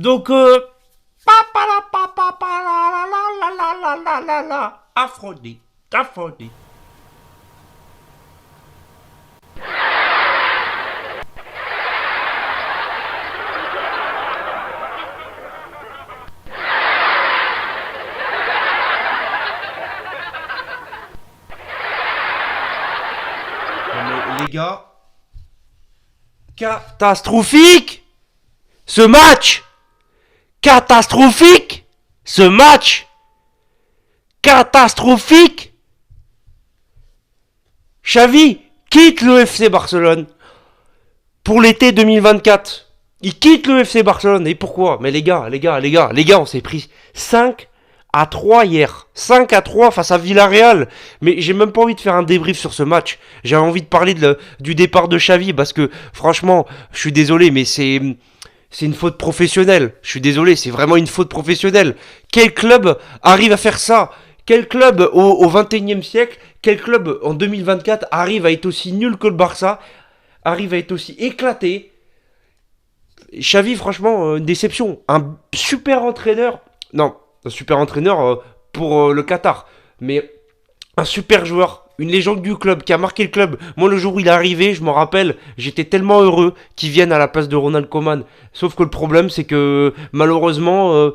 Donc, Aphrodite, Aphrodite. Non mais les gars, catastrophique ce match. Catastrophique ce match. Catastrophique. Xavi quitte le FC Barcelone pour l'été 2024. Il quitte le FC Barcelone. Et pourquoi? Mais les gars, on s'est pris 5-3 hier. 5-3 face à Villarreal. Mais j'ai même pas envie de faire un débrief sur ce match. J'ai envie de parler du départ de Xavi parce que franchement, je suis désolé, mais c'est une faute professionnelle. Je suis désolé, c'est vraiment une faute professionnelle. Quel club arrive à faire ça? Quel club au 21e siècle, quel club en 2024 arrive à être aussi nul que le Barça, arrive à être aussi éclaté? Xavi, franchement, une déception. Un super entraîneur. Non, un super entraîneur pour le Qatar. Mais un super joueur. Une légende du club qui a marqué le club. Moi, le jour où il est arrivé, je m'en rappelle, j'étais tellement heureux qu'il vienne à la place de Ronald Koeman. Sauf que le problème, c'est que malheureusement,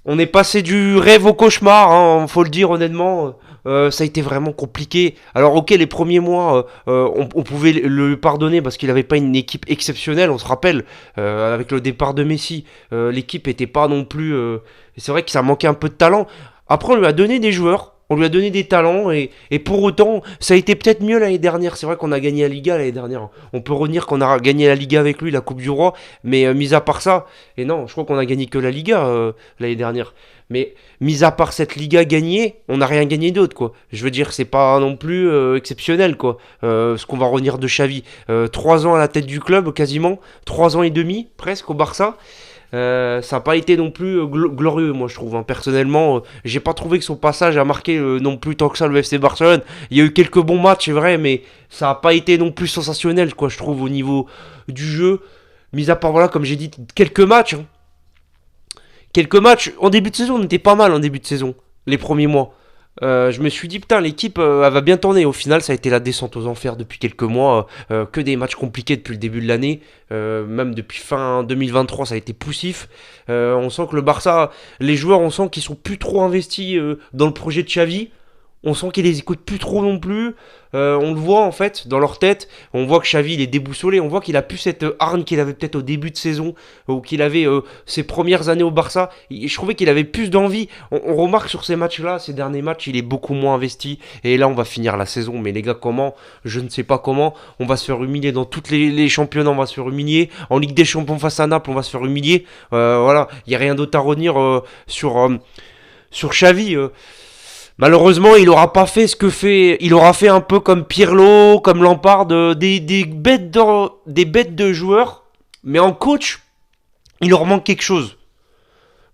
on est passé du rêve au cauchemar, hein, faut le dire honnêtement. Ça a été vraiment compliqué. Alors ok, les premiers mois, on pouvait le pardonner parce qu'il n'avait pas une équipe exceptionnelle. On se rappelle, avec le départ de Messi, l'équipe était pas non plus... c'est vrai que ça manquait un peu de talent. Après, on lui a donné des joueurs. On lui a donné des talents et pour autant, ça a été peut-être mieux l'année dernière. C'est vrai qu'on a gagné la Liga l'année dernière. On peut revenir qu'on a gagné la Liga avec lui, la Coupe du Roi, mais mis à part ça, et non, je crois qu'on a gagné que la Liga l'année dernière. Mais mis à part cette Liga gagnée, on n'a rien gagné d'autre, quoi. Je veux dire, c'est pas non plus exceptionnel, quoi. Ce qu'on va revenir de Xavi. 3 ans à la tête du club, quasiment. 3 ans et demi, presque, au Barça. Ça n'a pas été non plus glorieux, moi je trouve, hein. Personnellement, j'ai pas trouvé que son passage a marqué non plus tant que ça le FC Barcelone. Il y a eu quelques bons matchs, c'est vrai, mais ça n'a pas été non plus sensationnel, quoi, je trouve, au niveau du jeu. Mis à part, voilà, comme j'ai dit, quelques matchs, hein. Quelques matchs en début de saison, on était pas mal en début de saison, les premiers mois. Je me suis dit, putain, l'équipe, elle va bien tourner. Au final, ça a été la descente aux enfers depuis quelques mois. Que des matchs compliqués depuis le début de l'année. Même depuis fin 2023, ça a été poussif. On sent que le Barça, les joueurs, on sent qu'ils sont plus trop investis dans le projet de Xavi. On sent qu'ils les écoutent plus trop non plus. On le voit en fait dans leur tête. On voit que Xavi il est déboussolé. On voit qu'il a plus cette hargne qu'il avait peut-être au début de saison ou qu'il avait ses premières années au Barça. Je trouvais qu'il avait plus d'envie. On remarque sur ces matchs-là, ces derniers matchs, il est beaucoup moins investi. Et là, on va finir la saison. Mais les gars, comment? Je ne sais pas comment. On va se faire humilier dans tous les championnats. On va se faire humilier. En Ligue des Champions face à Naples, on va se faire humilier. Voilà, il n'y a rien d'autre à retenir sur Xavi. Malheureusement, il aura pas fait ce que fait. Il aura fait un peu comme Pirlo, comme Lampard, des bêtes de joueurs. Mais en coach, il leur manque quelque chose.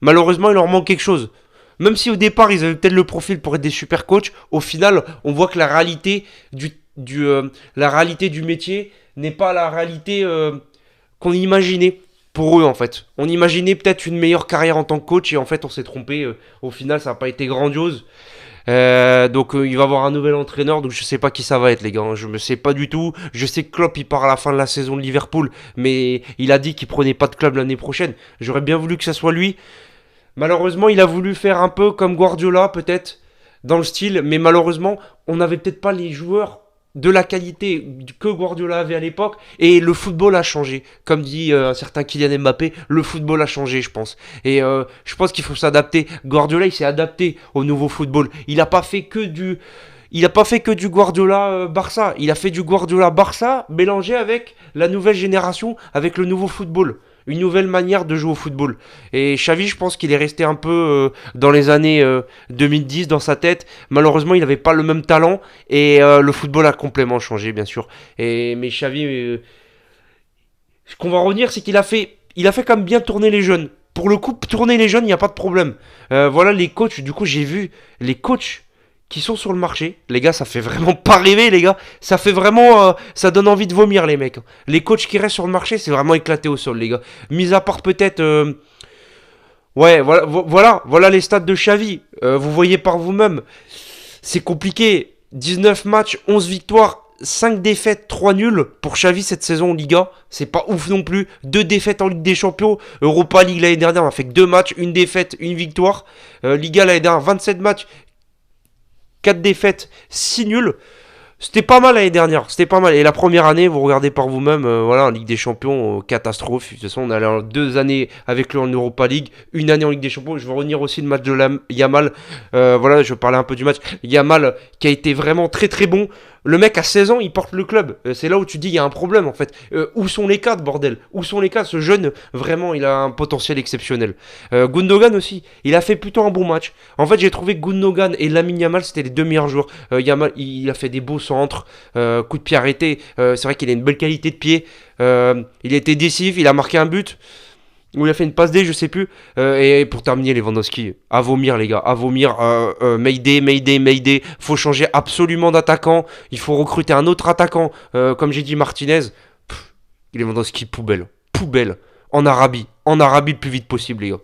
Malheureusement, il leur manque quelque chose. Même si au départ, ils avaient peut-être le profil pour être des super coachs, au final, on voit que la réalité la réalité du métier n'est pas la réalité qu'on imaginait pour eux en fait. On imaginait peut-être une meilleure carrière en tant que coach et en fait, on s'est trompé. Au final, ça n'a pas été grandiose. Donc il va avoir un nouvel entraîneur, donc je sais pas qui ça va être les gars, je ne sais pas du tout. Je sais que Klopp il part à la fin de la saison de Liverpool, mais il a dit qu'il prenait pas de club l'année prochaine. J'aurais bien voulu que ça soit lui. Malheureusement il a voulu faire un peu comme Guardiola peut-être, dans le style, mais malheureusement on n'avait peut-être pas les joueurs de la qualité que Guardiola avait à l'époque, et le football a changé. Comme dit un certain Kylian Mbappé, le football a changé, je pense. Et je pense qu'il faut s'adapter. Guardiola, il s'est adapté au nouveau football. Il n'a pas fait que du Guardiola Barça. Il a fait du Guardiola Barça mélangé avec la nouvelle génération, avec le nouveau football. Une nouvelle manière de jouer au football. Et Xavi, je pense qu'il est resté un peu dans les années 2010 dans sa tête. Malheureusement, il n'avait pas le même talent et le football a complètement changé, bien sûr. Mais Xavi, ce qu'on va retenir, c'est qu'il a fait quand même bien tourner les jeunes. Pour le coup, tourner les jeunes, il n'y a pas de problème. Voilà les coachs. Du coup, j'ai vu les coachs qui sont sur le marché. Les gars, ça fait vraiment pas rêver, les gars. Ça fait vraiment... ça donne envie de vomir, les mecs. Les coachs qui restent sur le marché, c'est vraiment éclaté au sol, les gars. Mis à part peut-être Ouais, voilà les stats de Xavi. Vous voyez par vous-même. C'est compliqué. 19 matchs, 11 victoires, 5 défaites, 3 nuls pour Xavi cette saison en Liga. C'est pas ouf non plus. 2 défaites en Ligue des Champions. Europa League l'année dernière, on a fait que 2 matchs, une défaite, une victoire. Liga l'année dernière, 27 matchs, 4 défaites, 6 nuls. C'était pas mal l'année dernière, c'était pas mal. Et la première année, vous regardez par vous-même, voilà, en Ligue des Champions, catastrophe. De toute façon, on allait en 2 années avec lui en Europa League, une année en Ligue des Champions. Je vais revenir aussi le match de Yamal. Voilà, je parlais un peu du match. Yamal qui a été vraiment très très bon. Le mec à 16 ans, il porte le club. C'est là où tu dis il y a un problème en fait. Où sont les cadres, bordel? Où sont les cadres? Ce jeune, vraiment, il a un potentiel exceptionnel. Gundogan aussi, il a fait plutôt un bon match. En fait, j'ai trouvé que Gundogan et Lamine Yamal, c'était les deux meilleurs joueurs. Yamal, il a fait des beaux centres, coup de pied arrêté. C'est vrai qu'il a une belle qualité de pied. Il a été décisif, il a marqué un but. Ou il a fait une passe D, je sais plus. Et pour terminer, Lewandowski, à vomir les gars, à vomir. Mayday, Mayday, Mayday. Faut changer absolument d'attaquant. Il faut recruter un autre attaquant. Comme j'ai dit, Martinez. Lewandowski, poubelle. Poubelle. En Arabie le plus vite possible les gars.